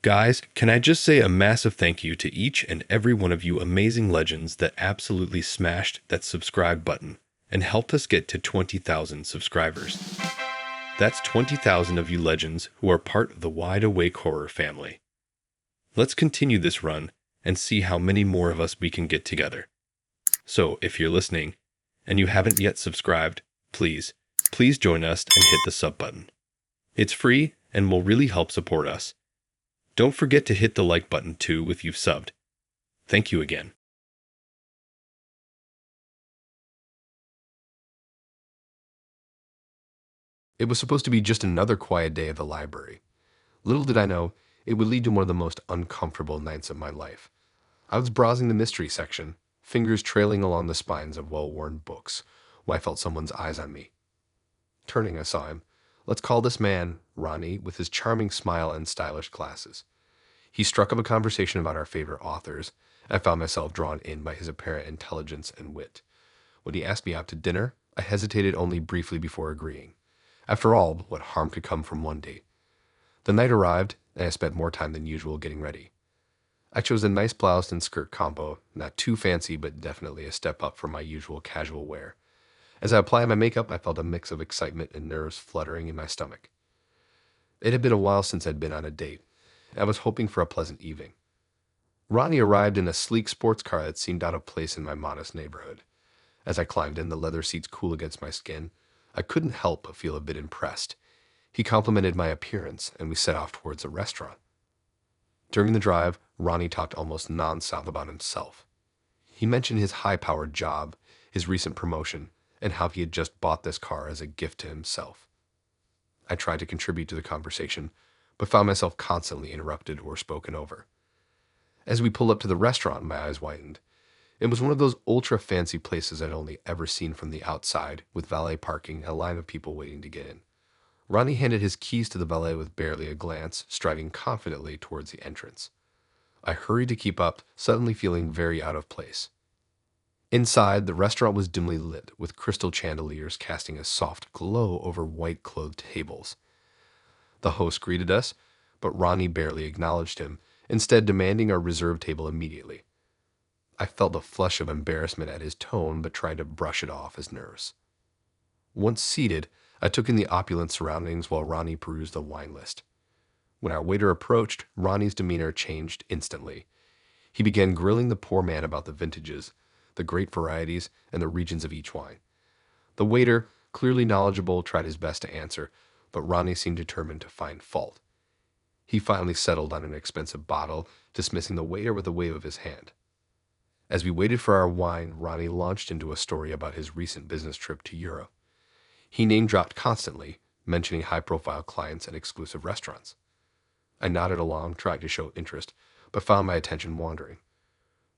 Guys, can I just say a massive thank you to each and every one of you amazing legends that absolutely smashed that subscribe button and helped us get to 20,000 subscribers. That's 20,000 of you legends who are part of the Wide Awake Horror family. Let's continue this run and see how many more of us we can get together. So, if you're listening and you haven't yet subscribed, please join us and hit the sub button. It's free and will really help support us. Don't forget to hit the like button too if you've subbed. Thank you again. It was supposed to be just another quiet day at the library. Little did I know, it would lead to one of the most uncomfortable nights of my life. I was browsing the mystery section, fingers trailing along the spines of well-worn books, when I felt someone's eyes on me. Turning, I saw him. Let's call this man Ronnie, with his charming smile and stylish glasses. He struck up a conversation about our favorite authors, and I found myself drawn in by his apparent intelligence and wit. When he asked me out to dinner, I hesitated only briefly before agreeing. After all, what harm could come from one date? The night arrived, and I spent more time than usual getting ready. I chose a nice blouse and skirt combo, not too fancy, but definitely a step up from my usual casual wear. As I applied my makeup, I felt a mix of excitement and nerves fluttering in my stomach. It had been a while since I'd been on a date, and I was hoping for a pleasant evening. Ronnie arrived in a sleek sports car that seemed out of place in my modest neighborhood. As I climbed in, the leather seats cool against my skin, I couldn't help but feel a bit impressed. He complimented my appearance, and we set off towards a restaurant. During the drive, Ronnie talked almost non-stop about himself. He mentioned his high-powered job, his recent promotion, and how he had just bought this car as a gift to himself. I tried to contribute to the conversation, but found myself constantly interrupted or spoken over. As we pulled up to the restaurant, my eyes widened. It was one of those ultra-fancy places I'd only ever seen from the outside, with valet parking and a line of people waiting to get in. Ronnie handed his keys to the valet with barely a glance, striding confidently towards the entrance. I hurried to keep up, suddenly feeling very out of place. Inside, the restaurant was dimly lit, with crystal chandeliers casting a soft glow over white-clothed tables. The host greeted us, but Ronnie barely acknowledged him, instead demanding our reserved table immediately. I felt a flush of embarrassment at his tone, but tried to brush it off as nerves. Once seated, I took in the opulent surroundings while Ronnie perused the wine list. When our waiter approached, Ronnie's demeanor changed instantly. He began grilling the poor man about the vintages, the great varieties, and the regions of each wine. The waiter, clearly knowledgeable, tried his best to answer, but Ronnie seemed determined to find fault. He finally settled on an expensive bottle, dismissing the waiter with a wave of his hand. As we waited for our wine, Ronnie launched into a story about his recent business trip to Europe. He name-dropped constantly, mentioning high-profile clients and exclusive restaurants. I nodded along, trying to show interest, but found my attention wandering.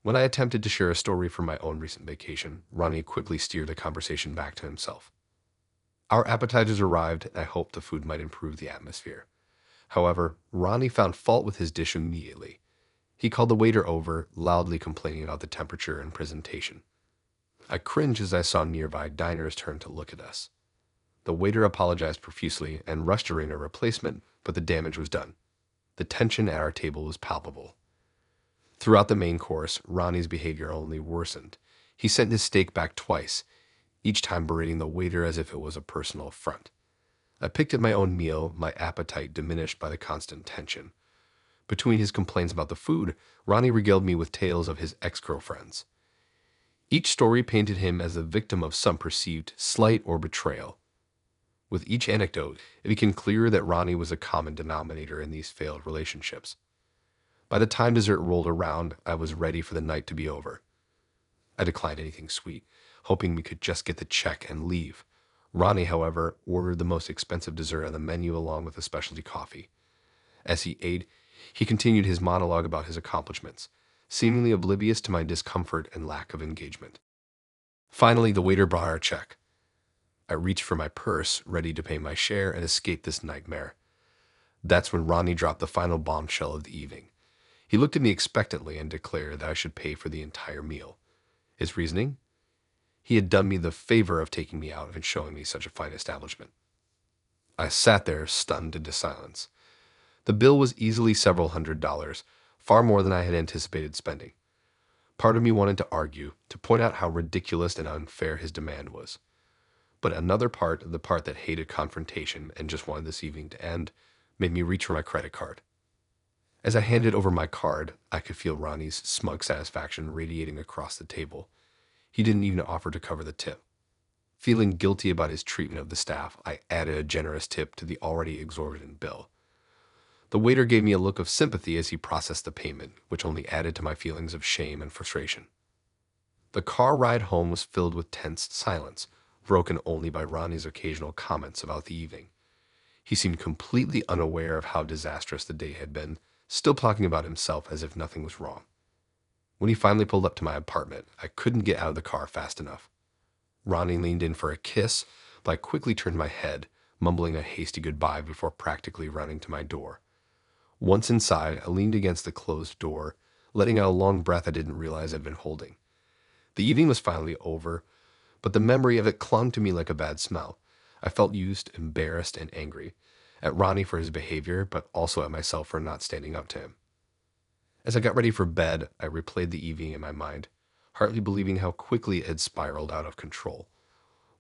When I attempted to share a story from my own recent vacation, Ronnie quickly steered the conversation back to himself. Our appetizers arrived, and I hoped the food might improve the atmosphere. However, Ronnie found fault with his dish immediately. He called the waiter over, loudly complaining about the temperature and presentation. I cringed as I saw nearby diners turn to look at us. The waiter apologized profusely and rushed to arrange a replacement, but the damage was done. The tension at our table was palpable. Throughout the main course, Ronnie's behavior only worsened. He sent his steak back twice, each time berating the waiter as if it was a personal affront. I picked at my own meal, my appetite diminished by the constant tension. Between his complaints about the food, Ronnie regaled me with tales of his ex-girlfriends. Each story painted him as the victim of some perceived slight or betrayal. With each anecdote, it became clearer that Ronnie was a common denominator in these failed relationships. By the time dessert rolled around, I was ready for the night to be over. I declined anything sweet, hoping we could just get the check and leave. Ronnie, however, ordered the most expensive dessert on the menu along with a specialty coffee. As he ate, he continued his monologue about his accomplishments, seemingly oblivious to my discomfort and lack of engagement. Finally, the waiter brought our check. I reached for my purse, ready to pay my share and escape this nightmare. That's when Ronnie dropped the final bombshell of the evening. He looked at me expectantly and declared that I should pay for the entire meal. His reasoning? He had done me the favor of taking me out and showing me such a fine establishment. I sat there, stunned into silence. The bill was easily several $100s, far more than I had anticipated spending. Part of me wanted to argue, to point out how ridiculous and unfair his demand was. But another part, the part that hated confrontation and just wanted this evening to end, made me reach for my credit card. As I handed over my card, I could feel Ronnie's smug satisfaction radiating across the table. He didn't even offer to cover the tip. Feeling guilty about his treatment of the staff, I added a generous tip to the already exorbitant bill. The waiter gave me a look of sympathy as he processed the payment, which only added to my feelings of shame and frustration. The car ride home was filled with tense silence, broken only by Ronnie's occasional comments about the evening. He seemed completely unaware of how disastrous the day had been, still talking about himself as if nothing was wrong. When he finally pulled up to my apartment, I couldn't get out of the car fast enough. Ronnie leaned in for a kiss, but I quickly turned my head, mumbling a hasty goodbye before practically running to my door. Once inside, I leaned against the closed door, letting out a long breath I didn't realize I'd been holding. The evening was finally over, but the memory of it clung to me like a bad smell. I felt used, embarrassed, and angry, at Ronnie for his behavior, but also at myself for not standing up to him. As I got ready for bed, I replayed the evening in my mind, hardly believing how quickly it had spiraled out of control.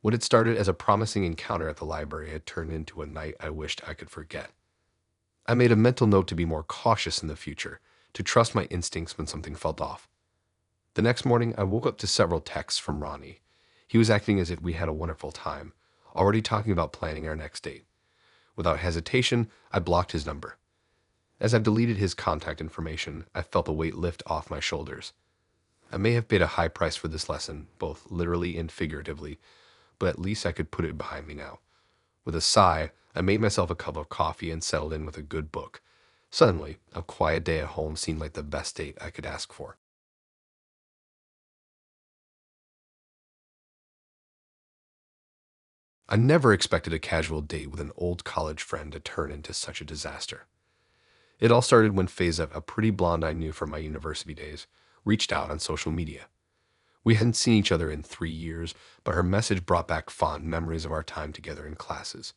What had started as a promising encounter at the library had turned into a night I wished I could forget. I made a mental note to be more cautious in the future, to trust my instincts when something felt off. The next morning, I woke up to several texts from Ronnie. He was acting as if we had a wonderful time, already talking about planning our next date. Without hesitation, I blocked his number. As I deleted his contact information, I felt a weight lift off my shoulders. I may have paid a high price for this lesson, both literally and figuratively, but at least I could put it behind me now. With a sigh, I made myself a cup of coffee and settled in with a good book. Suddenly, a quiet day at home seemed like the best date I could ask for. I never expected a casual date with an old college friend to turn into such a disaster. It all started when Faiza, a pretty blonde I knew from my university days, reached out on social media. We hadn't seen each other in 3 years, but her message brought back fond memories of our time together in classes.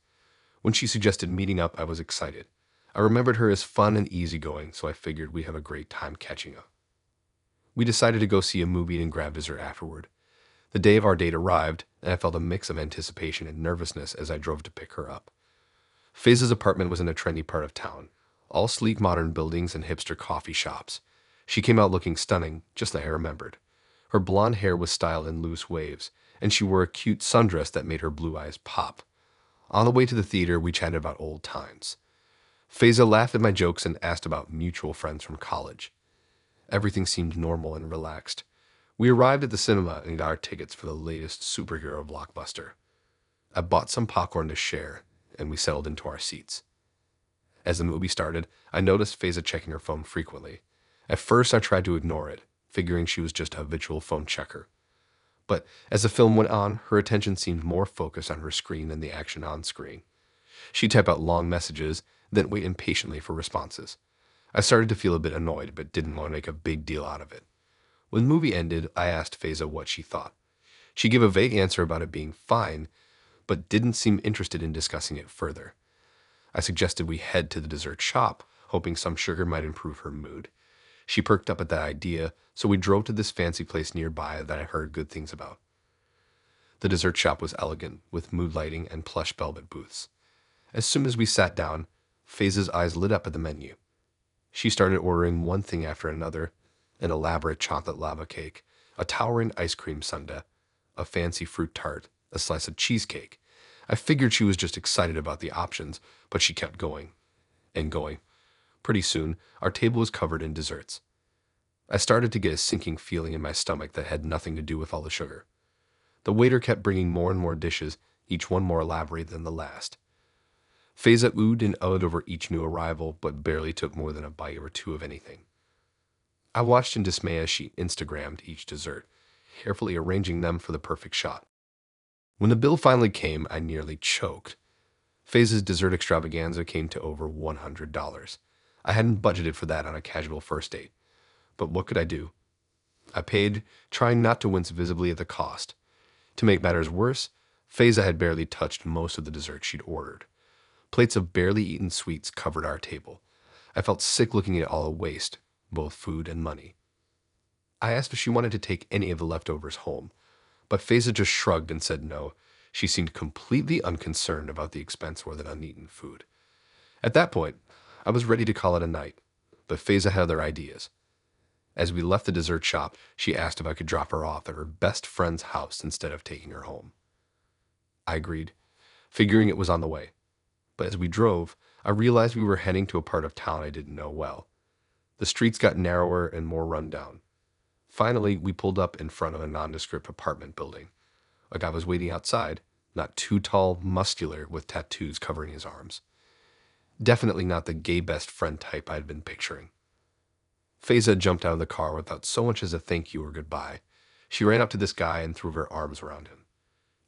When she suggested meeting up, I was excited. I remembered her as fun and easygoing, so I figured we'd have a great time catching up. We decided to go see a movie and grab dessert afterward. The day of our date arrived, and I felt a mix of anticipation and nervousness as I drove to pick her up. Faiza's apartment was in a trendy part of town, all sleek modern buildings and hipster coffee shops. She came out looking stunning, just like I remembered. Her blonde hair was styled in loose waves, and she wore a cute sundress that made her blue eyes pop. On the way to the theater, we chatted about old times. Faiza laughed at my jokes and asked about mutual friends from college. Everything seemed normal and relaxed. We arrived at the cinema and got our tickets for the latest superhero blockbuster. I bought some popcorn to share, and we settled into our seats. As the movie started, I noticed Faiza checking her phone frequently. At first, I tried to ignore it, figuring she was just a habitual phone checker. But as the film went on, her attention seemed more focused on her screen than the action on screen. She'd type out long messages, then wait impatiently for responses. I started to feel a bit annoyed, but didn't want to make a big deal out of it. When the movie ended, I asked Faiza what she thought. She gave a vague answer about it being fine, but didn't seem interested in discussing it further. I suggested we head to the dessert shop, hoping some sugar might improve her mood. She perked up at that idea, so we drove to this fancy place nearby that I heard good things about. The dessert shop was elegant, with mood lighting and plush velvet booths. As soon as we sat down, Faiza's eyes lit up at the menu. She started ordering one thing after another: an elaborate chocolate lava cake, a towering ice cream sundae, a fancy fruit tart, a slice of cheesecake. I figured she was just excited about the options, but she kept going and going. Pretty soon, our table was covered in desserts. I started to get a sinking feeling in my stomach that had nothing to do with all the sugar. The waiter kept bringing more and more dishes, each one more elaborate than the last. Faiza oohed and uhed over each new arrival, but barely took more than a bite or two of anything. I watched in dismay as she Instagrammed each dessert, carefully arranging them for the perfect shot. When the bill finally came, I nearly choked. Faiza's dessert extravaganza came to over $100. I hadn't budgeted for that on a casual first date. But what could I do? I paid, trying not to wince visibly at the cost. To make matters worse, Faiza had barely touched most of the dessert she'd ordered. Plates of barely eaten sweets covered our table. I felt sick looking at it all a waste, both food and money. I asked if she wanted to take any of the leftovers home, but Faiza just shrugged and said no. She seemed completely unconcerned about the expense more than uneaten food. At that point, I was ready to call it a night, but Faiza had other ideas. As we left the dessert shop, she asked if I could drop her off at her best friend's house instead of taking her home. I agreed, figuring it was on the way. But as we drove, I realized we were heading to a part of town I didn't know well. The streets got narrower and more rundown. Finally, we pulled up in front of a nondescript apartment building. A guy was waiting outside, not too tall, muscular, with tattoos covering his arms. Definitely not the gay best friend type I had been picturing. Faiza jumped out of the car without so much as a thank you or goodbye. She ran up to this guy and threw her arms around him.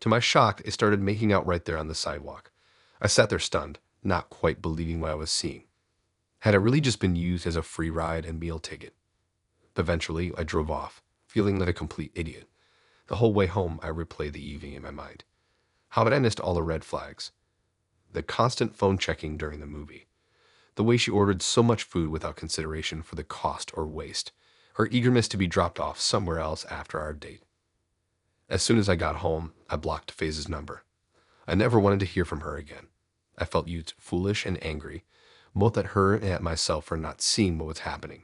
To my shock, they started making out right there on the sidewalk. I sat there stunned, not quite believing what I was seeing. Had I really just been used as a free ride and meal ticket? Eventually, I drove off, feeling like a complete idiot. The whole way home, I replayed the evening in my mind. How had I missed all the red flags? The constant phone checking during the movie. The way she ordered so much food without consideration for the cost or waste. Her eagerness to be dropped off somewhere else after our date. As soon as I got home, I blocked Faiza's number. I never wanted to hear from her again. I felt used, foolish, and angry, both at her and at myself for not seeing what was happening.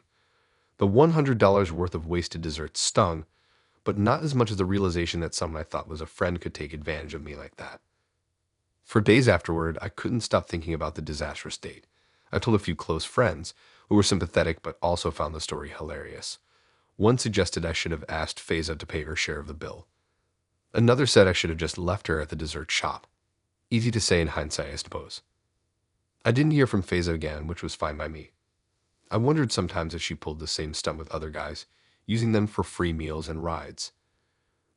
The $100 worth of wasted dessert stung, but not as much as the realization that someone I thought was a friend could take advantage of me like that. For days afterward, I couldn't stop thinking about the disastrous date. I told a few close friends, who were sympathetic but also found the story hilarious. One suggested I should have asked Faiza to pay her share of the bill. Another said I should have just left her at the dessert shop. Easy to say in hindsight, I suppose. I didn't hear from Faiza again, which was fine by me. I wondered sometimes if she pulled the same stunt with other guys, using them for free meals and rides.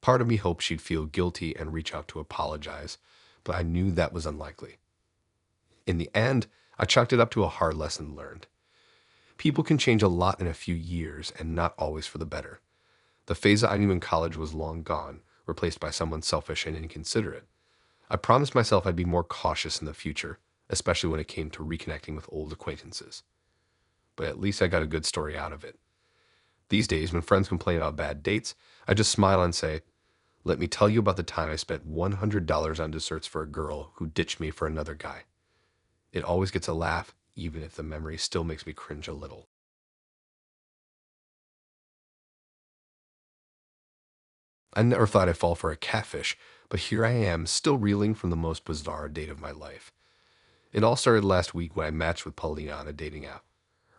Part of me hoped she'd feel guilty and reach out to apologize, but I knew that was unlikely. In the end, I chalked it up to a hard lesson learned. People can change a lot in a few years, and not always for the better. The Faiza I knew in college was long gone, replaced by someone selfish and inconsiderate. I promised myself I'd be more cautious in the future, especially when it came to reconnecting with old acquaintances. But at least I got a good story out of it. These days, when friends complain about bad dates, I just smile and say, "Let me tell you about the time I spent $100 on desserts for a girl who ditched me for another guy." It always gets a laugh, even if the memory still makes me cringe a little. I never thought I'd fall for a catfish, but here I am, still reeling from the most bizarre date of my life. It all started last week when I matched with Paulina on a dating app.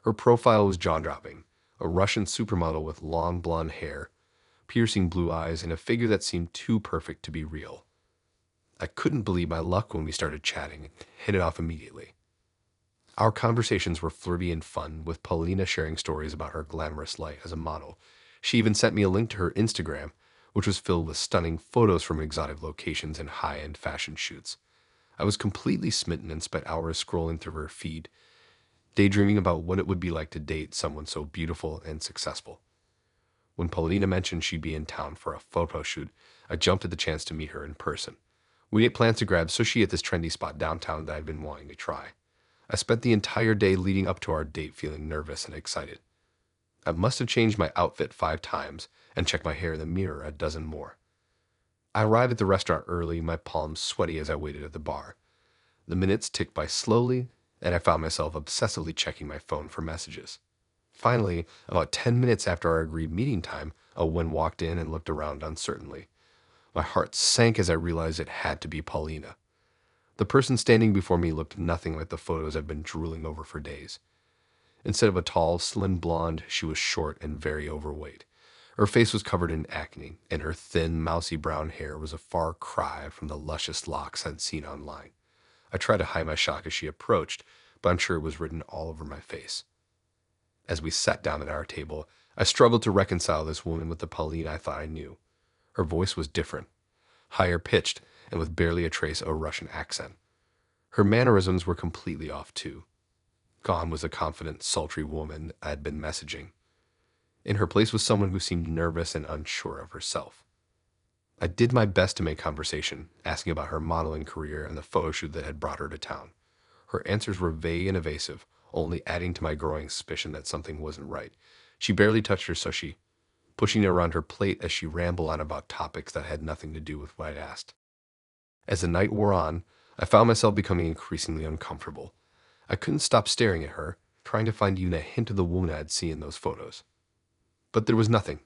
Her profile was jaw-dropping, a Russian supermodel with long blonde hair, piercing blue eyes, and a figure that seemed too perfect to be real. I couldn't believe my luck when we started chatting and hit it off immediately. Our conversations were flirty and fun, with Paulina sharing stories about her glamorous life as a model. She even sent me a link to her Instagram, which was filled with stunning photos from exotic locations and high-end fashion shoots. I was completely smitten and spent hours scrolling through her feed, daydreaming about what it would be like to date someone so beautiful and successful. When Paulina mentioned she'd be in town for a photo shoot, I jumped at the chance to meet her in person. We made plans to grab sushi at this trendy spot downtown that I'd been wanting to try. I spent the entire day leading up to our date feeling nervous and excited. I must have changed my outfit 5 times and checked my hair in the mirror a dozen more. I arrived at the restaurant early, my palms sweaty as I waited at the bar. The minutes ticked by slowly, and I found myself obsessively checking my phone for messages. Finally, about 10 minutes after our agreed meeting time, a woman walked in and looked around uncertainly. My heart sank as I realized it had to be Paulina. The person standing before me looked nothing like the photos I've been drooling over for days. Instead of a tall, slim blonde, she was short and very overweight. Her face was covered in acne, and her thin, mousy brown hair was a far cry from the luscious locks I'd seen online. I tried to hide my shock as she approached, but I'm sure it was written all over my face. As we sat down at our table, I struggled to reconcile this woman with the Paulina I thought I knew. Her voice was different, higher pitched, and with barely a trace of a Russian accent. Her mannerisms were completely off too. Gone was the confident, sultry woman I had been messaging. In her place was someone who seemed nervous and unsure of herself. I did my best to make conversation, asking about her modeling career and the photo shoot that had brought her to town. Her answers were vague and evasive, only adding to my growing suspicion that something wasn't right. She barely touched her sushi, pushing it around her plate as she rambled on about topics that had nothing to do with what I'd asked. As the night wore on, I found myself becoming increasingly uncomfortable. I couldn't stop staring at her, trying to find even a hint of the woman I'd seen in those photos. But there was nothing,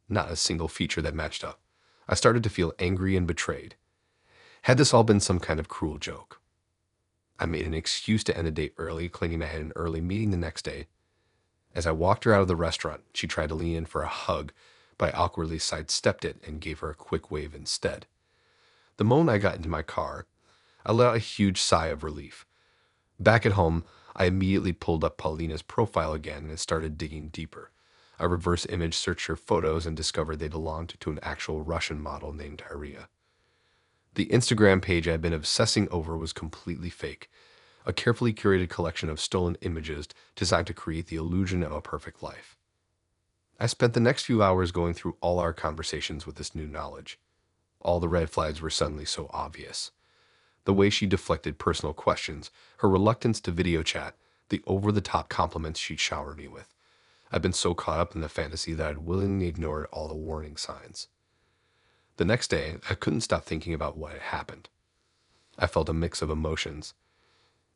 not a single feature that matched up. I started to feel angry and betrayed. Had this all been some kind of cruel joke? I made an excuse to end the date early, claiming I had an early meeting the next day. As I walked her out of the restaurant, she tried to lean in for a hug, but I awkwardly sidestepped it and gave her a quick wave instead. The moment I got into my car, I let out a huge sigh of relief. Back at home, I immediately pulled up Paulina's profile again and started digging deeper. I reverse image searched her photos and discovered they belonged to an actual Russian model named Irina. The Instagram page I'd been obsessing over was completely fake, a carefully curated collection of stolen images designed to create the illusion of a perfect life. I spent the next few hours going through all our conversations with this new knowledge. All the red flags were suddenly so obvious. The way she deflected personal questions, her reluctance to video chat, the over-the-top compliments she'd showered me with. I'd been so caught up in the fantasy that I'd willingly ignored all the warning signs. The next day, I couldn't stop thinking about what had happened. I felt a mix of emotions: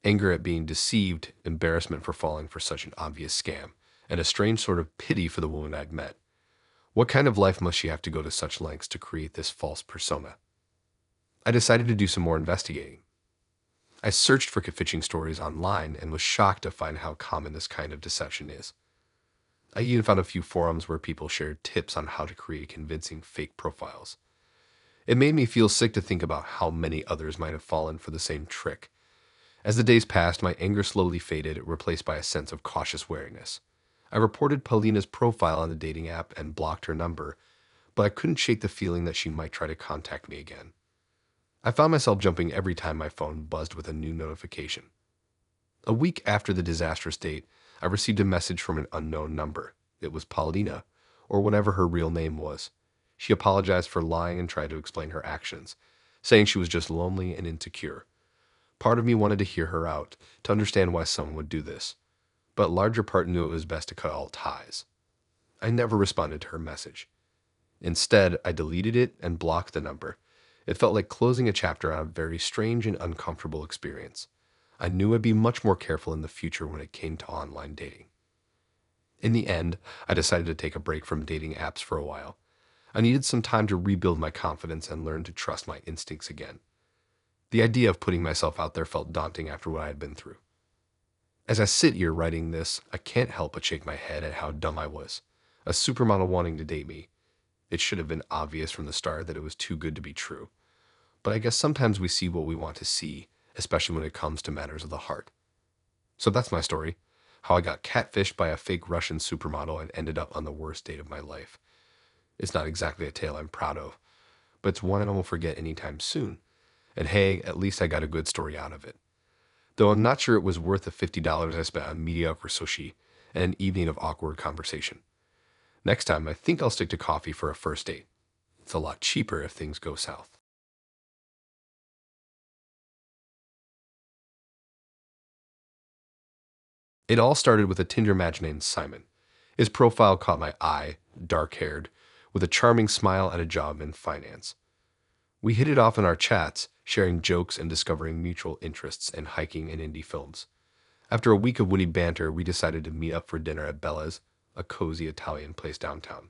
anger at being deceived, embarrassment for falling for such an obvious scam, and a strange sort of pity for the woman I'd met. What kind of life must she have to go to such lengths to create this false persona? I decided to do some more investigating. I searched for catfishing stories online and was shocked to find how common this kind of deception is. I even found a few forums where people shared tips on how to create convincing fake profiles. It made me feel sick to think about how many others might have fallen for the same trick. As the days passed, my anger slowly faded, replaced by a sense of cautious wariness. I reported Paulina's profile on the dating app and blocked her number, but I couldn't shake the feeling that she might try to contact me again. I found myself jumping every time my phone buzzed with a new notification. A week after the disastrous date, I received a message from an unknown number. It was Paulina, or whatever her real name was. She apologized for lying and tried to explain her actions, saying she was just lonely and insecure. Part of me wanted to hear her out, to understand why someone would do this, but a larger part knew it was best to cut all ties. I never responded to her message. Instead, I deleted it and blocked the number. It felt like closing a chapter on a very strange and uncomfortable experience. I knew I'd be much more careful in the future when it came to online dating. In the end, I decided to take a break from dating apps for a while. I needed some time to rebuild my confidence and learn to trust my instincts again. The idea of putting myself out there felt daunting after what I had been through. As I sit here writing this, I can't help but shake my head at how dumb I was. A supermodel wanting to date me. It should have been obvious from the start that it was too good to be true. But I guess sometimes we see what we want to see, especially when it comes to matters of the heart. So that's my story. How I got catfished by a fake Russian supermodel and ended up on the worst date of my life. It's not exactly a tale I'm proud of, but it's one I won't forget anytime soon. And hey, at least I got a good story out of it. Though I'm not sure it was worth the $50 I spent on mediocre sushi and an evening of awkward conversation. Next time, I think I'll stick to coffee for a first date. It's a lot cheaper if things go south. It all started with a Tinder match named Simon. His profile caught my eye, dark-haired, with a charming smile and a job in finance. We hit it off in our chats, sharing jokes and discovering mutual interests in hiking and indie films. After a week of witty banter, we decided to meet up for dinner at Bella's, a cozy Italian place downtown.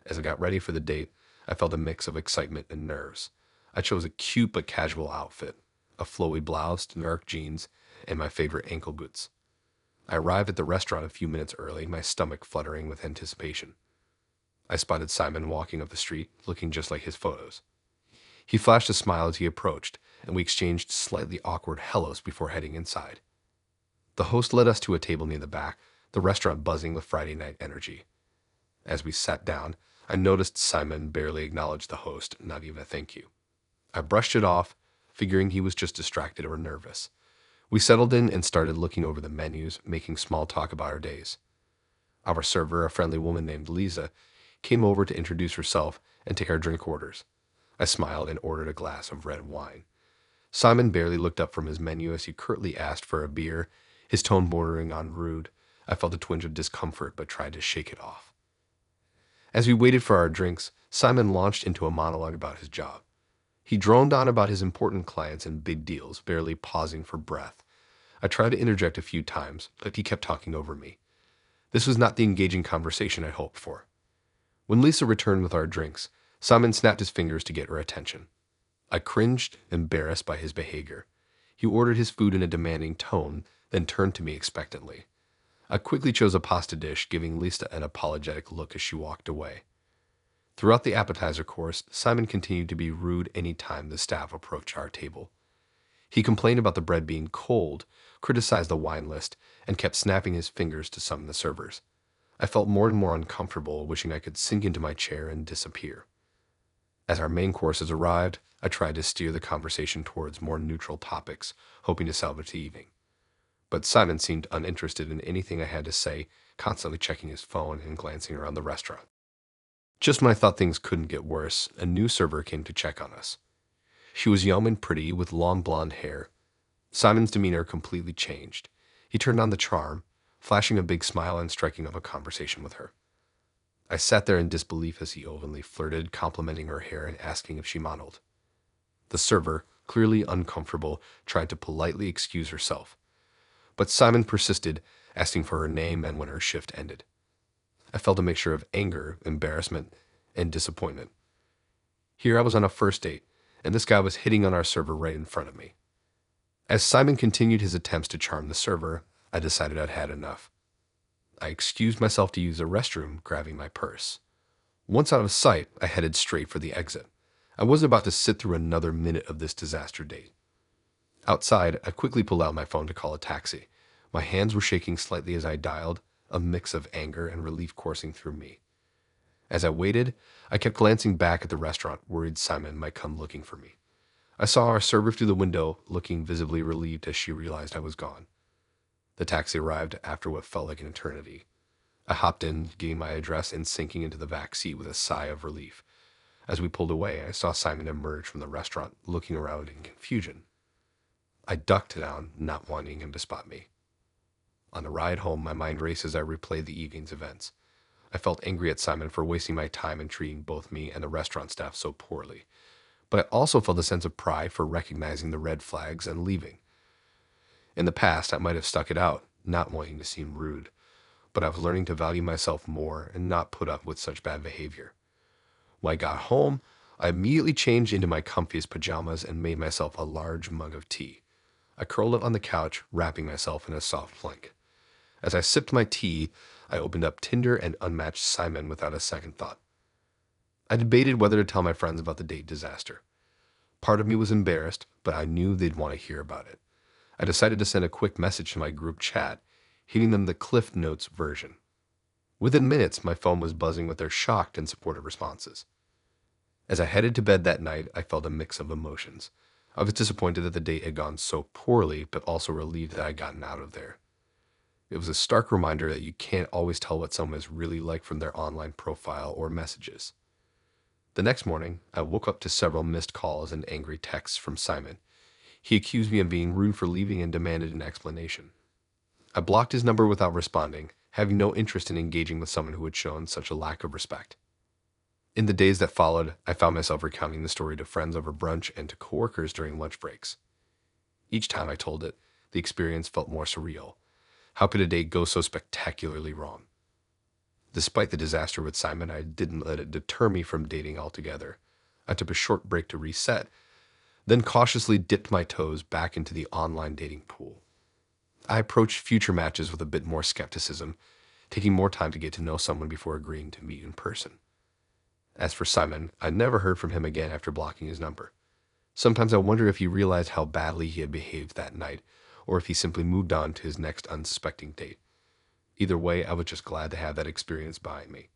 As I got ready for the date, I felt a mix of excitement and nerves. I chose a cute but casual outfit, a flowy blouse, dark jeans, and my favorite ankle boots. I arrived at the restaurant a few minutes early, my stomach fluttering with anticipation. I spotted Simon walking up the street, looking just like his photos. He flashed a smile as he approached, and we exchanged slightly awkward hellos before heading inside. The host led us to a table near the back, the restaurant buzzing with Friday night energy. As we sat down, I noticed Simon barely acknowledged the host, not even a thank you. I brushed it off, figuring he was just distracted or nervous. We settled in and started looking over the menus, making small talk about our days. Our server, a friendly woman named Lisa, came over to introduce herself and take our drink orders. I smiled and ordered a glass of red wine. Simon barely looked up from his menu as he curtly asked for a beer, his tone bordering on rude. I felt a twinge of discomfort but tried to shake it off. As we waited for our drinks, Simon launched into a monologue about his job. He droned on about his important clients and big deals, barely pausing for breath. I tried to interject a few times, but he kept talking over me. This was not the engaging conversation I hoped for. When Lisa returned with our drinks, Simon snapped his fingers to get her attention. I cringed, embarrassed by his behavior. He ordered his food in a demanding tone, then turned to me expectantly. I quickly chose a pasta dish, giving Lisa an apologetic look as she walked away. Throughout the appetizer course, Simon continued to be rude any time the staff approached our table. He complained about the bread being cold, criticized the wine list, and kept snapping his fingers to summon the servers. I felt more and more uncomfortable, wishing I could sink into my chair and disappear. As our main courses arrived, I tried to steer the conversation towards more neutral topics, hoping to salvage the evening. But Simon seemed uninterested in anything I had to say, constantly checking his phone and glancing around the restaurant. Just when I thought things couldn't get worse, a new server came to check on us. She was young and pretty, with long blonde hair. Simon's demeanor completely changed. He turned on the charm, flashing a big smile and striking up a conversation with her. I sat there in disbelief as he openly flirted, complimenting her hair and asking if she modeled. The server, clearly uncomfortable, tried to politely excuse herself. But Simon persisted, asking for her name and when her shift ended. I felt a mixture of anger, embarrassment, and disappointment. Here I was on a first date, and this guy was hitting on our server right in front of me. As Simon continued his attempts to charm the server, I decided I'd had enough. I excused myself to use the restroom, grabbing my purse. Once out of sight, I headed straight for the exit. I wasn't about to sit through another minute of this disaster date. Outside, I quickly pulled out my phone to call a taxi. My hands were shaking slightly as I dialed, a mix of anger and relief coursing through me. As I waited, I kept glancing back at the restaurant, worried Simon might come looking for me. I saw our server through the window, looking visibly relieved as she realized I was gone. The taxi arrived after what felt like an eternity. I hopped in, getting my address and sinking into the back seat with a sigh of relief. As we pulled away, I saw Simon emerge from the restaurant, looking around in confusion. I ducked down, not wanting him to spot me. On the ride home, my mind raced as I replayed the evening's events. I felt angry at Simon for wasting my time and treating both me and the restaurant staff so poorly. But I also felt a sense of pride for recognizing the red flags and leaving. In the past, I might have stuck it out, not wanting to seem rude, but I was learning to value myself more and not put up with such bad behavior. When I got home, I immediately changed into my comfiest pajamas and made myself a large mug of tea. I curled up on the couch, wrapping myself in a soft blanket. As I sipped my tea, I opened up Tinder and unmatched Simon without a second thought. I debated whether to tell my friends about the date disaster. Part of me was embarrassed, but I knew they'd want to hear about it. I decided to send a quick message to my group chat, hitting them the Cliff Notes version. Within minutes, my phone was buzzing with their shocked and supportive responses. As I headed to bed that night, I felt a mix of emotions. I was disappointed that the date had gone so poorly, but also relieved that I'd gotten out of there. It was a stark reminder that you can't always tell what someone is really like from their online profile or messages. The next morning, I woke up to several missed calls and angry texts from Simon. He accused me of being rude for leaving and demanded an explanation. I blocked his number without responding, having no interest in engaging with someone who had shown such a lack of respect. In the days that followed, I found myself recounting the story to friends over brunch and to coworkers during lunch breaks. Each time I told it, the experience felt more surreal. How could a date go so spectacularly wrong? Despite the disaster with Simon, I didn't let it deter me from dating altogether. I took a short break to reset, then cautiously dipped my toes back into the online dating pool. I approached future matches with a bit more skepticism, taking more time to get to know someone before agreeing to meet in person. As for Simon, I never heard from him again after blocking his number. Sometimes I wonder if he realized how badly he had behaved that night, or if he simply moved on to his next unsuspecting date. Either way, I was just glad to have that experience behind me.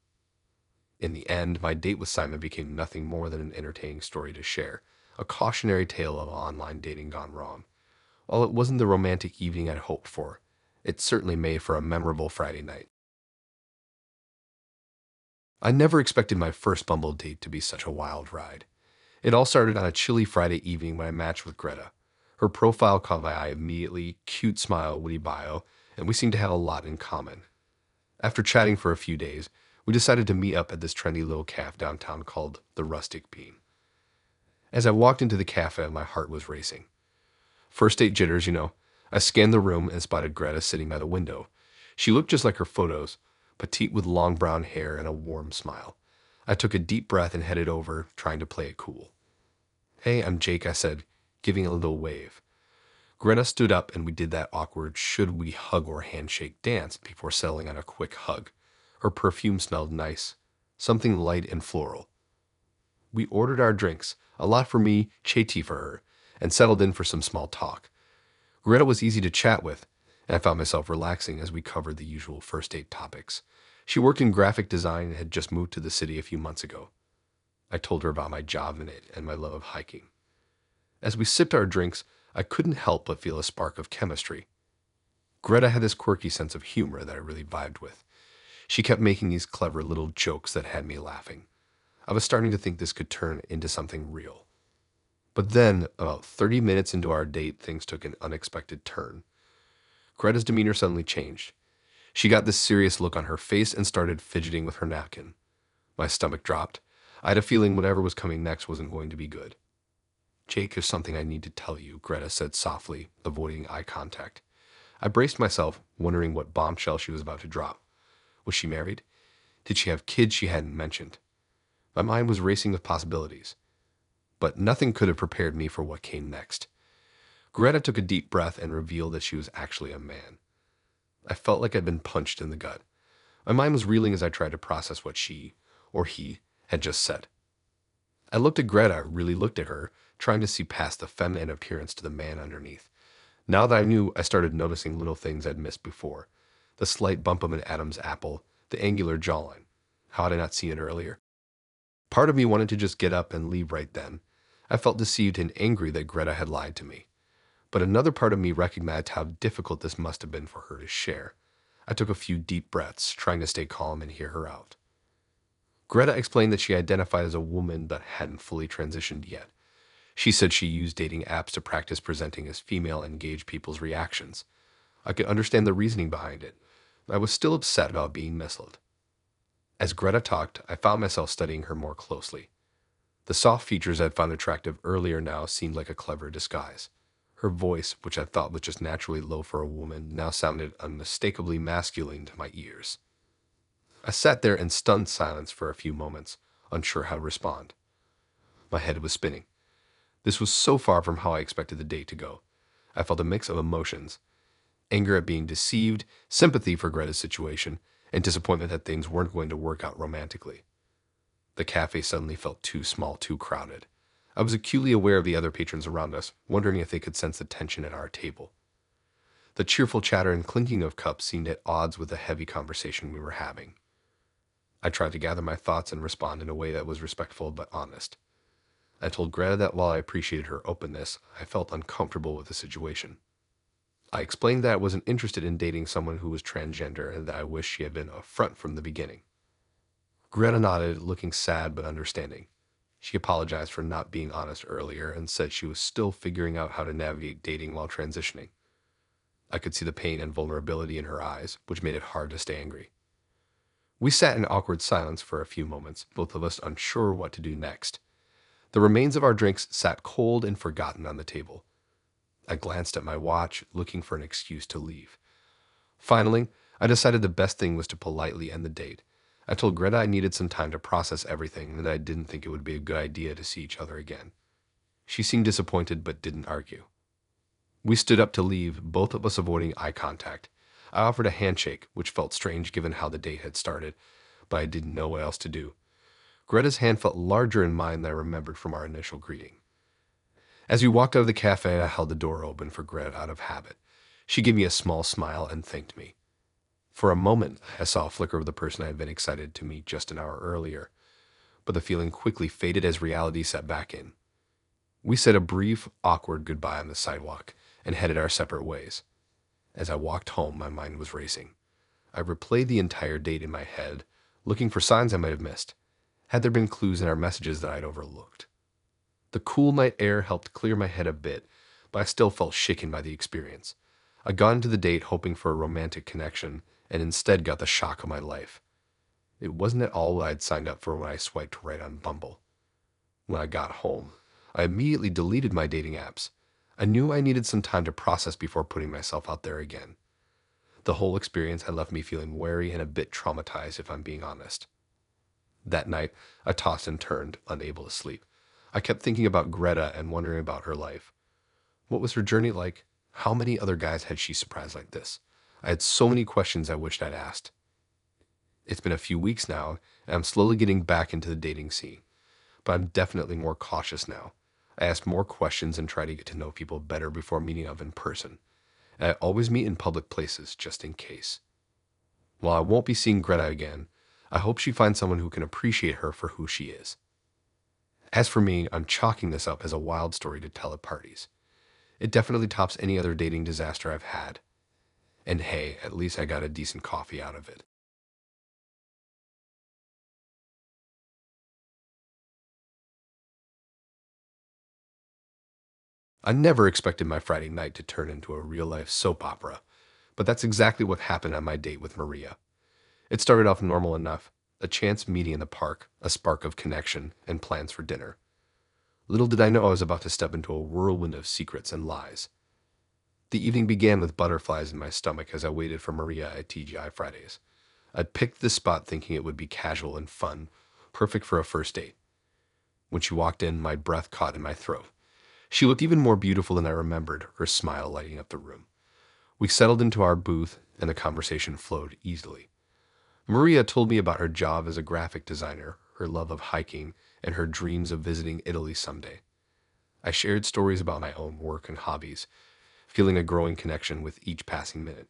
In the end, my date with Simon became nothing more than an entertaining story to share, a cautionary tale of online dating gone wrong. While it wasn't the romantic evening I'd hoped for, it certainly made for a memorable Friday night. I never expected my first Bumble date to be such a wild ride. It all started on a chilly Friday evening when I matched with Greta. Her profile caught my eye immediately, cute smile, witty bio, and we seemed to have a lot in common. After chatting for a few days, we decided to meet up at this trendy little cafe downtown called the Rustic Bean. As I walked into the cafe, my heart was racing. First date jitters, you know. I scanned the room and spotted Greta sitting by the window. She looked just like her photos, petite with long brown hair and a warm smile. I took a deep breath and headed over, trying to play it cool. "Hey, I'm Jake," I said, giving a little wave. Greta stood up and we did that awkward should we hug or handshake dance before settling on a quick hug. Her perfume smelled nice, something light and floral. We ordered our drinks, a lot for me, chai tea for her, and settled in for some small talk. Greta was easy to chat with, and I found myself relaxing as we covered the usual first date topics. She worked in graphic design and had just moved to the city a few months ago. I told her about my job in it and my love of hiking. As we sipped our drinks, I couldn't help but feel a spark of chemistry. Greta had this quirky sense of humor that I really vibed with. She kept making these clever little jokes that had me laughing. I was starting to think this could turn into something real. But then, about 30 minutes into our date, things took an unexpected turn. Greta's demeanor suddenly changed. She got this serious look on her face and started fidgeting with her napkin. My stomach dropped. I had a feeling whatever was coming next wasn't going to be good. "Jake, there's something I need to tell you," Greta said softly, avoiding eye contact. I braced myself, wondering what bombshell she was about to drop. Was she married? Did she have kids she hadn't mentioned? My mind was racing with possibilities. But nothing could have prepared me for what came next. Greta took a deep breath and revealed that she was actually a man. I felt like I'd been punched in the gut. My mind was reeling as I tried to process what she, or he, had just said. I looked at Greta, really looked at her, trying to see past the feminine appearance to the man underneath. Now that I knew, I started noticing little things I'd missed before. The slight bump of an Adam's apple, the angular jawline. How had I not seen it earlier? Part of me wanted to just get up and leave right then. I felt deceived and angry that Greta had lied to me. But another part of me recognized how difficult this must have been for her to share. I took a few deep breaths, trying to stay calm and hear her out. Greta explained that she identified as a woman but hadn't fully transitioned yet. She said she used dating apps to practice presenting as female and gauge people's reactions. I could understand the reasoning behind it. I was still upset about being misled. As Greta talked, I found myself studying her more closely. The soft features I'd found attractive earlier now seemed like a clever disguise. Her voice, which I thought was just naturally low for a woman, now sounded unmistakably masculine to my ears. I sat there in stunned silence for a few moments, unsure how to respond. My head was spinning. This was so far from how I expected the date to go. I felt a mix of emotions: anger at being deceived, sympathy for Greta's situation, and disappointment that things weren't going to work out romantically. The cafe suddenly felt too small, too crowded. I was acutely aware of the other patrons around us, wondering if they could sense the tension at our table. The cheerful chatter and clinking of cups seemed at odds with the heavy conversation we were having. I tried to gather my thoughts and respond in a way that was respectful but honest. I told Greta that while I appreciated her openness, I felt uncomfortable with the situation. I explained that I wasn't interested in dating someone who was transgender and that I wished she had been upfront from the beginning. Greta nodded, looking sad but understanding. She apologized for not being honest earlier and said she was still figuring out how to navigate dating while transitioning. I could see the pain and vulnerability in her eyes, which made it hard to stay angry. We sat in awkward silence for a few moments, both of us unsure what to do next. The remains of our drinks sat cold and forgotten on the table. I glanced at my watch, looking for an excuse to leave. Finally, I decided the best thing was to politely end the date. I told Greta I needed some time to process everything and that I didn't think it would be a good idea to see each other again. She seemed disappointed but didn't argue. We stood up to leave, both of us avoiding eye contact. I offered a handshake, which felt strange given how the date had started, but I didn't know what else to do. Greta's hand felt larger in mine than I remembered from our initial greeting. As we walked out of the cafe, I held the door open for Greta out of habit. She gave me a small smile and thanked me. For a moment, I saw a flicker of the person I had been excited to meet just an hour earlier, but the feeling quickly faded as reality set back in. We said a brief, awkward goodbye on the sidewalk and headed our separate ways. As I walked home, my mind was racing. I replayed the entire date in my head, looking for signs I might have missed. Had there been clues in our messages that I'd overlooked? The cool night air helped clear my head a bit, but I still felt shaken by the experience. I'd gone to the date hoping for a romantic connection, and instead got the shock of my life. It wasn't at all what I'd signed up for when I swiped right on Bumble. When I got home, I immediately deleted my dating apps. I knew I needed some time to process before putting myself out there again. The whole experience had left me feeling wary and a bit traumatized, if I'm being honest. That night, I tossed and turned, unable to sleep. I kept thinking about Greta and wondering about her life. What was her journey like? How many other guys had she surprised like this? I had so many questions I wished I'd asked. It's been a few weeks now, and I'm slowly getting back into the dating scene. But I'm definitely more cautious now. I ask more questions and try to get to know people better before meeting up in person. And I always meet in public places, just in case. While I won't be seeing Greta again, I hope she finds someone who can appreciate her for who she is. As for me, I'm chalking this up as a wild story to tell at parties. It definitely tops any other dating disaster I've had. And hey, at least I got a decent coffee out of it. I never expected my Friday night to turn into a real-life soap opera, but that's exactly what happened on my date with Maria. It started off normal enough, a chance meeting in the park, a spark of connection, and plans for dinner. Little did I know I was about to step into a whirlwind of secrets and lies. The evening began with butterflies in my stomach as I waited for Maria at TGI Fridays. I'd picked this spot thinking it would be casual and fun, perfect for a first date. When she walked in, my breath caught in my throat. She looked even more beautiful than I remembered, her smile lighting up the room. We settled into our booth, and the conversation flowed easily. Maria told me about her job as a graphic designer, her love of hiking, and her dreams of visiting Italy someday. I shared stories about my own work and hobbies, feeling a growing connection with each passing minute.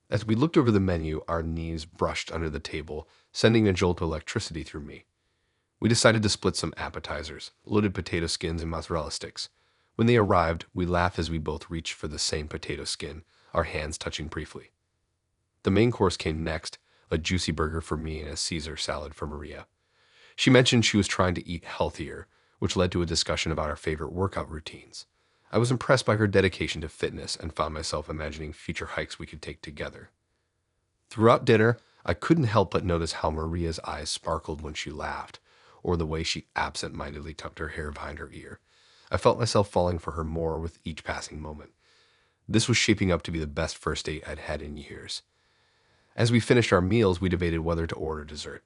As we looked over the menu, our knees brushed under the table, sending a jolt of electricity through me. We decided to split some appetizers, loaded potato skins and mozzarella sticks. When they arrived, we laughed as we both reached for the same potato skin, our hands touching briefly. The main course came next, a juicy burger for me and a Caesar salad for Maria. She mentioned she was trying to eat healthier, which led to a discussion about our favorite workout routines. I was impressed by her dedication to fitness and found myself imagining future hikes we could take together. Throughout dinner, I couldn't help but notice how Maria's eyes sparkled when she laughed, or the way she absent-mindedly tucked her hair behind her ear. I felt myself falling for her more with each passing moment. This was shaping up to be the best first date I'd had in years. As we finished our meals, we debated whether to order dessert.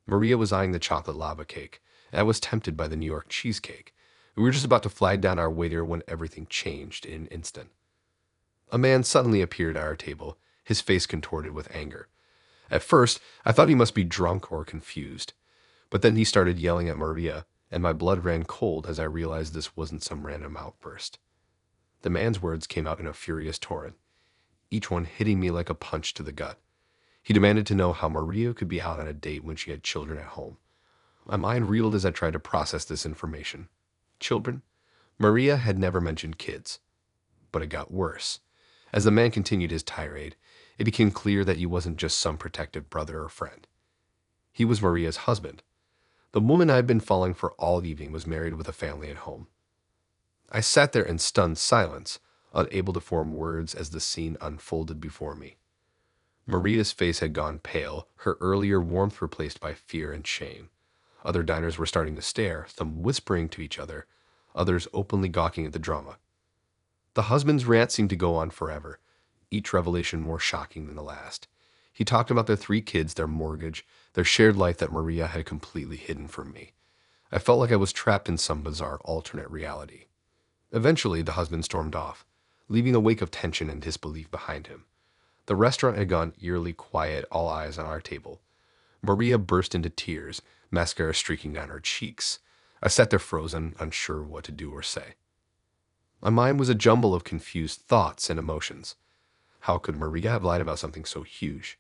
Maria was eyeing the chocolate lava cake, and I was tempted by the New York cheesecake. We were just about to flag down our waiter when everything changed in an instant. A man suddenly appeared at our table, his face contorted with anger. At first, I thought he must be drunk or confused, but then he started yelling at Maria, and my blood ran cold as I realized this wasn't some random outburst. The man's words came out in a furious torrent, each one hitting me like a punch to the gut. He demanded to know how Maria could be out on a date when she had children at home. My mind reeled as I tried to process this information. Children? Maria had never mentioned kids. But it got worse. As the man continued his tirade, it became clear that he wasn't just some protective brother or friend. He was Maria's husband. The woman I had been following for all evening was married with a family at home. I sat there in stunned silence, unable to form words as the scene unfolded before me. Maria's face had gone pale, her earlier warmth replaced by fear and shame. Other diners were starting to stare, some whispering to each other, others openly gawking at the drama. The husband's rant seemed to go on forever, each revelation more shocking than the last. He talked about their 3 kids, their mortgage, their shared life that Maria had completely hidden from me. I felt like I was trapped in some bizarre alternate reality. Eventually, the husband stormed off, leaving a wake of tension and disbelief behind him. The restaurant had gone eerily quiet, all eyes on our table. Maria burst into tears, mascara streaking down her cheeks. I sat there frozen, unsure what to do or say. My mind was a jumble of confused thoughts and emotions. How could Maria have lied about something so huge?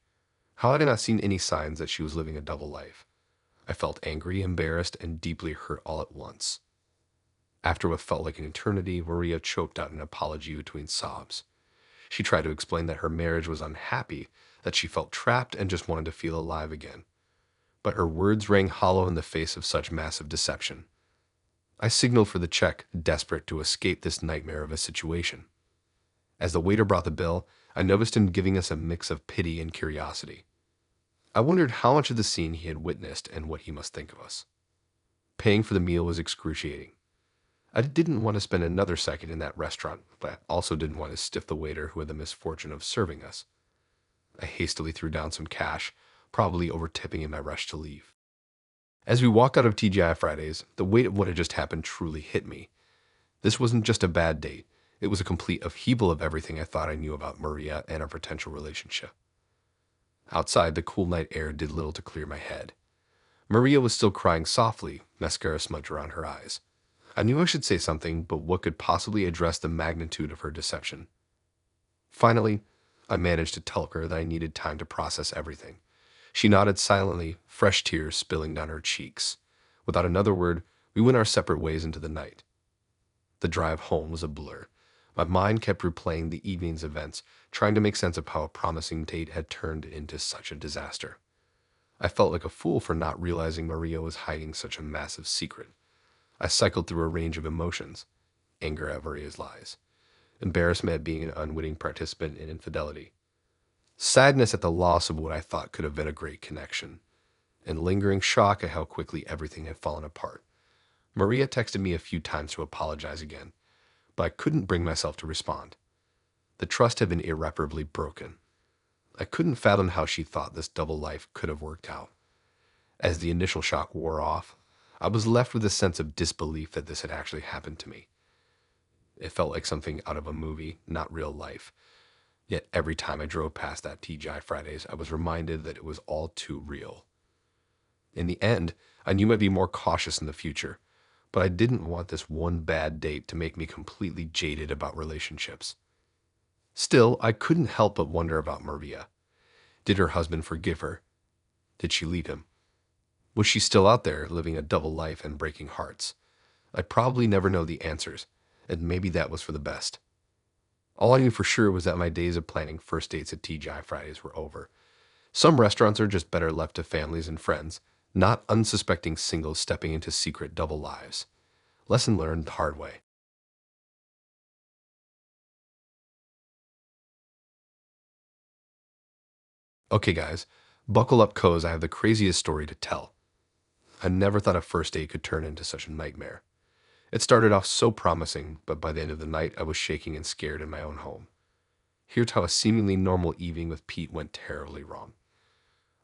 How had I not seen any signs that she was living a double life? I felt angry, embarrassed, and deeply hurt all at once. After what felt like an eternity, Maria choked out an apology between sobs. She tried to explain that her marriage was unhappy, that she felt trapped and just wanted to feel alive again. But her words rang hollow in the face of such massive deception. I signaled for the check, desperate to escape this nightmare of a situation. As the waiter brought the bill, I noticed him giving us a mix of pity and curiosity. I wondered how much of the scene he had witnessed and what he must think of us. Paying for the meal was excruciating. I didn't want to spend another second in that restaurant, but I also didn't want to stiff the waiter who had the misfortune of serving us. I hastily threw down some cash, probably over-tipping in my rush to leave. As we walked out of TGI Fridays, the weight of what had just happened truly hit me. This wasn't just a bad date. It was a complete upheaval of everything I thought I knew about Maria and our potential relationship. Outside, the cool night air did little to clear my head. Maria was still crying softly, mascara smudged around her eyes. I knew I should say something, but what could possibly address the magnitude of her deception? Finally, I managed to tell her that I needed time to process everything. She nodded silently, fresh tears spilling down her cheeks. Without another word, we went our separate ways into the night. The drive home was a blur. My mind kept replaying the evening's events, trying to make sense of how a promising date had turned into such a disaster. I felt like a fool for not realizing Maria was hiding such a massive secret. I cycled through a range of emotions: anger at Maria's lies, embarrassment at being an unwitting participant in infidelity, sadness at the loss of what I thought could have been a great connection, and lingering shock at how quickly everything had fallen apart. Maria texted me a few times to apologize again, but I couldn't bring myself to respond. The trust had been irreparably broken. I couldn't fathom how she thought this double life could have worked out. As the initial shock wore off, I was left with a sense of disbelief that this had actually happened to me. It felt like something out of a movie, not real life. Yet every time I drove past that TGI Fridays, I was reminded that it was all too real. In the end, I knew I'd be more cautious in the future, but I didn't want this one bad date to make me completely jaded about relationships. Still, I couldn't help but wonder about Maria. Did her husband forgive her? Did she leave him? Was she still out there, living a double life and breaking hearts? I'd probably never know the answers, and maybe that was for the best. All I knew for sure was that my days of planning first dates at TGI Fridays were over. Some restaurants are just better left to families and friends, not unsuspecting singles stepping into secret double lives. Lesson learned the hard way. Okay guys, buckle up cause I have the craziest story to tell. I never thought a first date could turn into such a nightmare. It started off so promising, but by the end of the night I was shaking and scared in my own home. Here's how a seemingly normal evening with Pete went terribly wrong.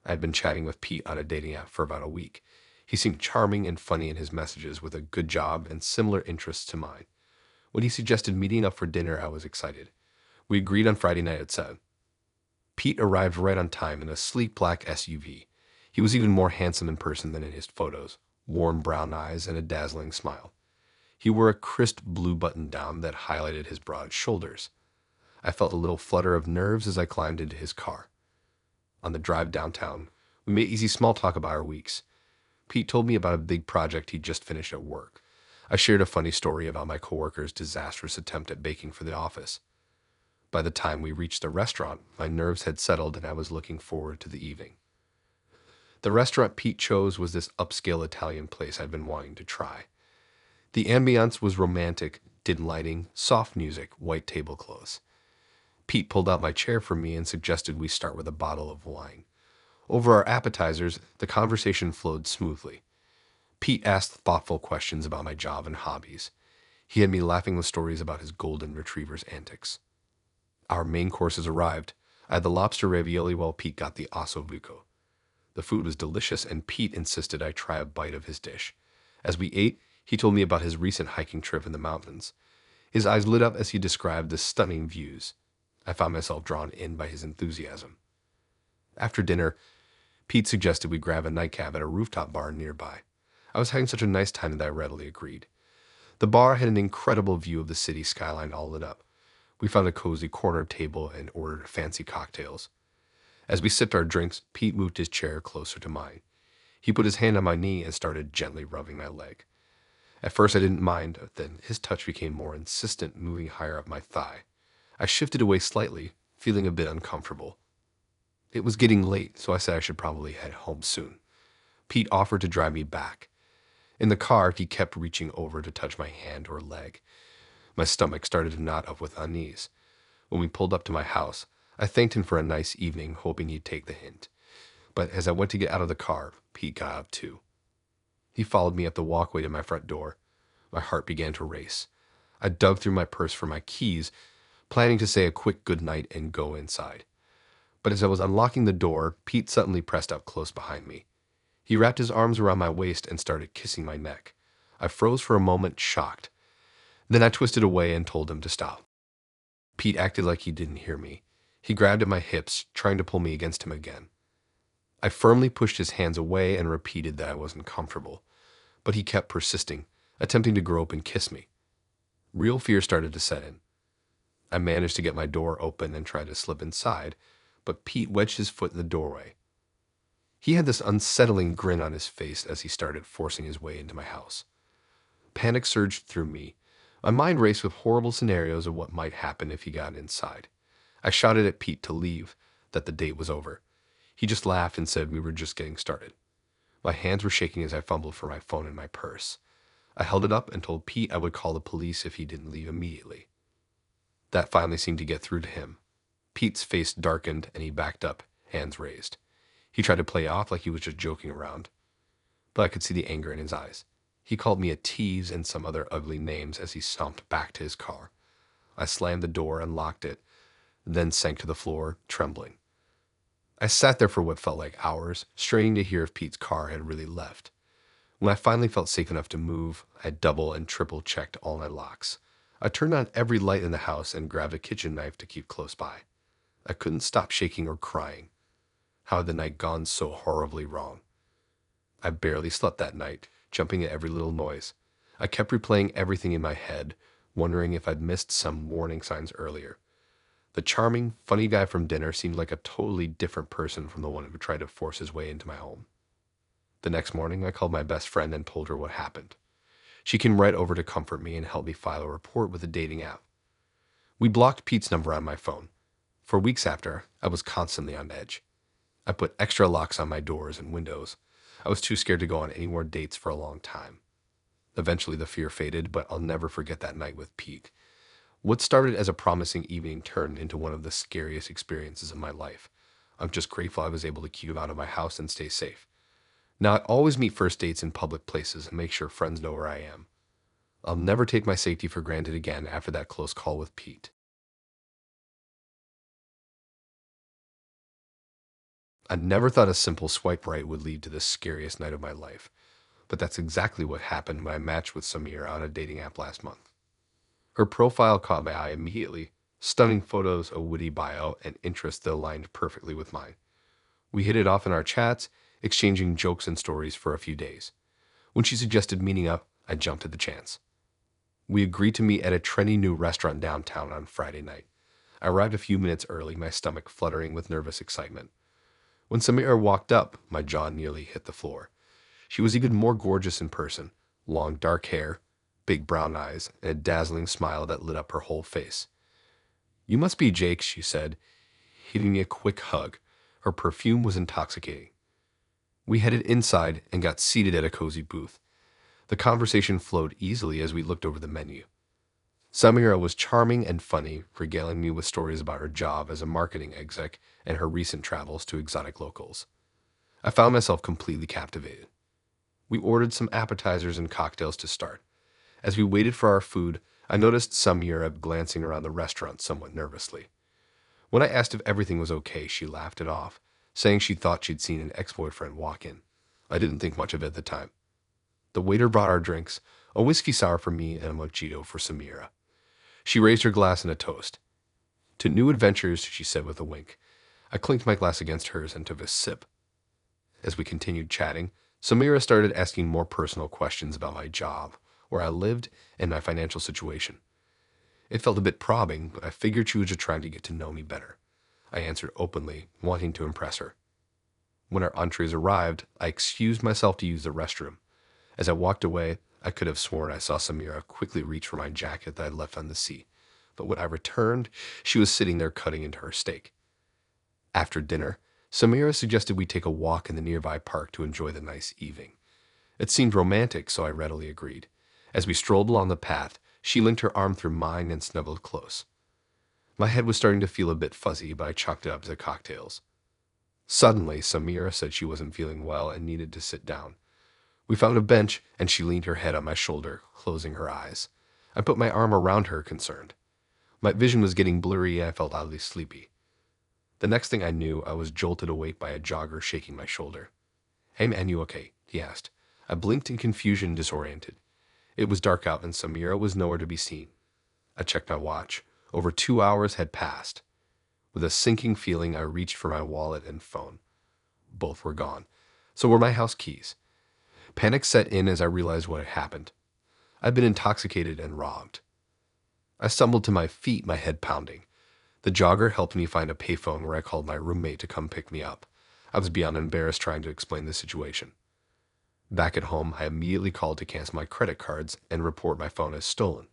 I had been chatting with Pete on a dating app for about a week. He seemed charming and funny in his messages, with a good job and similar interests to mine. When he suggested meeting up for dinner, I was excited. We agreed on Friday night at 7. Pete arrived right on time in a sleek black SUV. He was even more handsome in person than in his photos, warm brown eyes and a dazzling smile. He wore a crisp blue button-down that highlighted his broad shoulders. I felt a little flutter of nerves as I climbed into his car. On the drive downtown, we made easy small talk about our weeks. Pete told me about a big project he'd just finished at work. I shared a funny story about my coworker's disastrous attempt at baking for the office. By the time we reached the restaurant, my nerves had settled and I was looking forward to the evening. The restaurant Pete chose was this upscale Italian place I'd been wanting to try. The ambiance was romantic, dim lighting, soft music, white tablecloths. Pete pulled out my chair for me and suggested we start with a bottle of wine. Over our appetizers, the conversation flowed smoothly. Pete asked thoughtful questions about my job and hobbies. He had me laughing with stories about his golden retriever's antics. Our main courses arrived. I had the lobster ravioli while Pete got the osso buco. The food was delicious and Pete insisted I try a bite of his dish. As we ate, he told me about his recent hiking trip in the mountains. His eyes lit up as he described the stunning views. I found myself drawn in by his enthusiasm. After dinner, Pete suggested we grab a nightcap at a rooftop bar nearby. I was having such a nice time that I readily agreed. The bar had an incredible view of the city skyline all lit up. We found a cozy corner table and ordered fancy cocktails. As we sipped our drinks, Pete moved his chair closer to mine. He put his hand on my knee and started gently rubbing my leg. At first I didn't mind, but then his touch became more insistent, moving higher up my thigh. I shifted away slightly, feeling a bit uncomfortable. It was getting late, so I said I should probably head home soon. Pete offered to drive me back. In the car, he kept reaching over to touch my hand or leg. My stomach started to knot up with unease. When we pulled up to my house, I thanked him for a nice evening, hoping he'd take the hint. But as I went to get out of the car, Pete got out too. He followed me up the walkway to my front door. My heart began to race. I dug through my purse for my keys, planning to say a quick goodnight and go inside. But as I was unlocking the door, Pete suddenly pressed up close behind me. He wrapped his arms around my waist and started kissing my neck. I froze for a moment, shocked. Then I twisted away and told him to stop. Pete acted like he didn't hear me. He grabbed at my hips, trying to pull me against him again. I firmly pushed his hands away and repeated that I wasn't comfortable. But he kept persisting, attempting to grope and kiss me. Real fear started to set in. I managed to get my door open and tried to slip inside, but Pete wedged his foot in the doorway. He had this unsettling grin on his face as he started forcing his way into my house. Panic surged through me. My mind raced with horrible scenarios of what might happen if he got inside. I shouted at Pete to leave, that the date was over. He just laughed and said we were just getting started. My hands were shaking as I fumbled for my phone and my purse. I held it up and told Pete I would call the police if he didn't leave immediately. That finally seemed to get through to him. Pete's face darkened and he backed up, hands raised. He tried to play off like he was just joking around, but I could see the anger in his eyes. He called me a tease and some other ugly names as he stomped back to his car. I slammed the door and locked it, then sank to the floor, trembling. I sat there for what felt like hours, straining to hear if Pete's car had really left. When I finally felt safe enough to move, I double and triple checked all my locks. I turned on every light in the house and grabbed a kitchen knife to keep close by. I couldn't stop shaking or crying. How had the night gone so horribly wrong? I barely slept that night, jumping at every little noise. I kept replaying everything in my head, wondering if I'd missed some warning signs earlier. The charming, funny guy from dinner seemed like a totally different person from the one who tried to force his way into my home. The next morning, I called my best friend and told her what happened. She came right over to comfort me and help me file a report with a dating app. We blocked Pete's number on my phone. For weeks after, I was constantly on edge. I put extra locks on my doors and windows. I was too scared to go on any more dates for a long time. Eventually the fear faded, but I'll never forget that night with Pete. What started as a promising evening turned into one of the scariest experiences of my life. I'm just grateful I was able to keep him out of my house and stay safe. Now I always meet first dates in public places and make sure friends know where I am. I'll never take my safety for granted again after that close call with Pete. I never thought a simple swipe right would lead to the scariest night of my life, but that's exactly what happened when I matched with Samira on a dating app last month. Her profile caught my eye immediately, stunning photos, a witty bio, and interests that aligned perfectly with mine. We hit it off in our chats, exchanging jokes and stories for a few days. When she suggested meeting up, I jumped at the chance. We agreed to meet at a trendy new restaurant downtown on Friday night. I arrived a few minutes early, my stomach fluttering with nervous excitement. When Samira walked up, my jaw nearly hit the floor. She was even more gorgeous in person, long dark hair, big brown eyes, and a dazzling smile that lit up her whole face. "You must be Jake," she said, hitting me a quick hug. Her perfume was intoxicating. We headed inside and got seated at a cozy booth. The conversation flowed easily as we looked over the menu. Samira was charming and funny, regaling me with stories about her job as a marketing exec and her recent travels to exotic locals. I found myself completely captivated. We ordered some appetizers and cocktails to start. As we waited for our food, I noticed Samira glancing around the restaurant somewhat nervously. When I asked if everything was okay, she laughed it off, saying she thought she'd seen an ex-boyfriend walk in. I didn't think much of it at the time. The waiter brought our drinks, a whiskey sour for me and a mojito for Samira. She raised her glass in a toast. "To new adventures," she said with a wink. I clinked my glass against hers and took a sip. As we continued chatting, Samira started asking more personal questions about my job, where I lived, and my financial situation. It felt a bit probing, but I figured she was just trying to get to know me better. I answered openly, wanting to impress her. When our entrees arrived, I excused myself to use the restroom. As I walked away, I could have sworn I saw Samira quickly reach for my jacket that I left on the seat, but when I returned, she was sitting there cutting into her steak. After dinner, Samira suggested we take a walk in the nearby park to enjoy the nice evening. It seemed romantic, so I readily agreed. As we strolled along the path, she linked her arm through mine and snuggled close. My head was starting to feel a bit fuzzy, but I chalked it up to cocktails. Suddenly, Samira said she wasn't feeling well and needed to sit down. We found a bench, and she leaned her head on my shoulder, closing her eyes. I put my arm around her, concerned. My vision was getting blurry, and I felt oddly sleepy. The next thing I knew, I was jolted awake by a jogger shaking my shoulder. "Hey man, you okay?" he asked. I blinked in confusion, disoriented. It was dark out, and Samira was nowhere to be seen. I checked my watch. Over 2 hours had passed. With a sinking feeling, I reached for my wallet and phone. Both were gone. So were my house keys. Panic set in as I realized what had happened. I'd been intoxicated and robbed. I stumbled to my feet, my head pounding. The jogger helped me find a payphone where I called my roommate to come pick me up. I was beyond embarrassed trying to explain the situation. Back at home, I immediately called to cancel my credit cards and report my phone as stolen.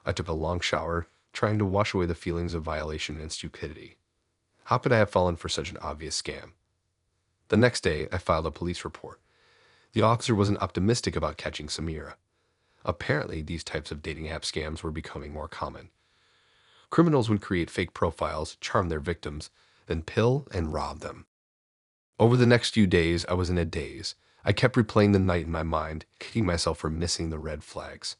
I took a long shower, trying to wash away the feelings of violation and stupidity. How could I have fallen for such an obvious scam? The next day, I filed a police report. The officer wasn't optimistic about catching Samira. Apparently, these types of dating app scams were becoming more common. Criminals would create fake profiles, charm their victims, then pill and rob them. Over the next few days, I was in a daze. I kept replaying the night in my mind, kicking myself for missing the red flags.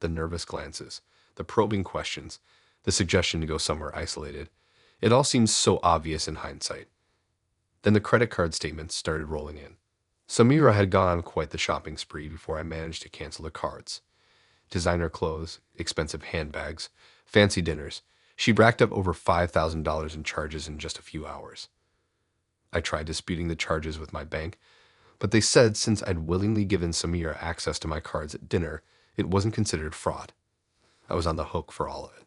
The nervous glances, the probing questions, the suggestion to go somewhere isolated. It all seemed so obvious in hindsight. Then the credit card statements started rolling in. Samira had gone on quite the shopping spree before I managed to cancel the cards. Designer clothes, expensive handbags, fancy dinners. She'd racked up over $5,000 in charges in just a few hours. I tried disputing the charges with my bank, but they said since I'd willingly given Samira access to my cards at dinner, it wasn't considered fraud. I was on the hook for all of it.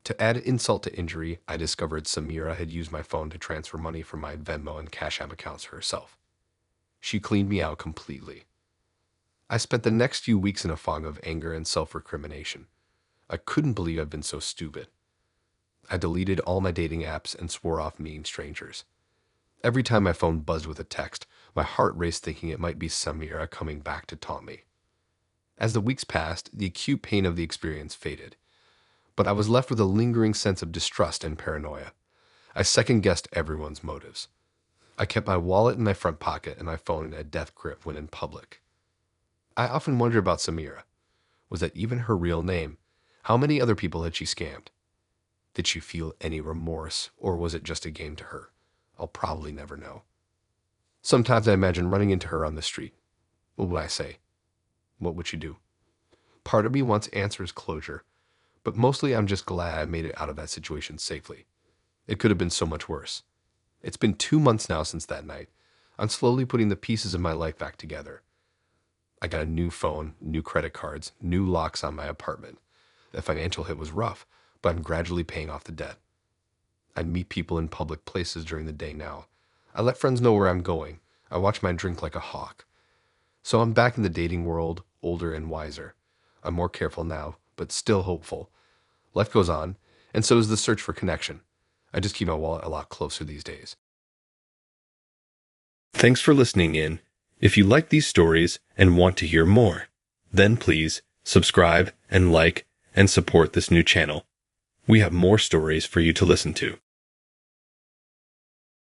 To add insult to injury, I discovered Samira had used my phone to transfer money from my Venmo and Cash App accounts herself. She cleaned me out completely. I spent the next few weeks in a fog of anger and self-recrimination. I couldn't believe I'd been so stupid. I deleted all my dating apps and swore off meeting strangers. Every time my phone buzzed with a text, my heart raced thinking it might be Samira coming back to taunt me. As the weeks passed, the acute pain of the experience faded, but I was left with a lingering sense of distrust and paranoia. I second-guessed everyone's motives. I kept my wallet in my front pocket and my phone in a death grip when in public. I often wondered about Samira. Was that even her real name? How many other people had she scammed? Did she feel any remorse, or was it just a game to her? I'll probably never know. Sometimes I imagine running into her on the street. What would I say? What would she do? Part of me wants answers, closure, but mostly I'm just glad I made it out of that situation safely. It could have been so much worse. It's been 2 months now since that night. I'm slowly putting the pieces of my life back together. I got a new phone, new credit cards, new locks on my apartment. The financial hit was rough, but I'm gradually paying off the debt. I meet people in public places during the day now. I let friends know where I'm going. I watch my drink like a hawk. So I'm back in the dating world, older and wiser. I'm more careful now, but still hopeful. Life goes on, and so does the search for connection. I just keep my wallet a lot closer these days. Thanks for listening in. If you like these stories and want to hear more, then please subscribe and like and support this new channel. We have more stories for you to listen to.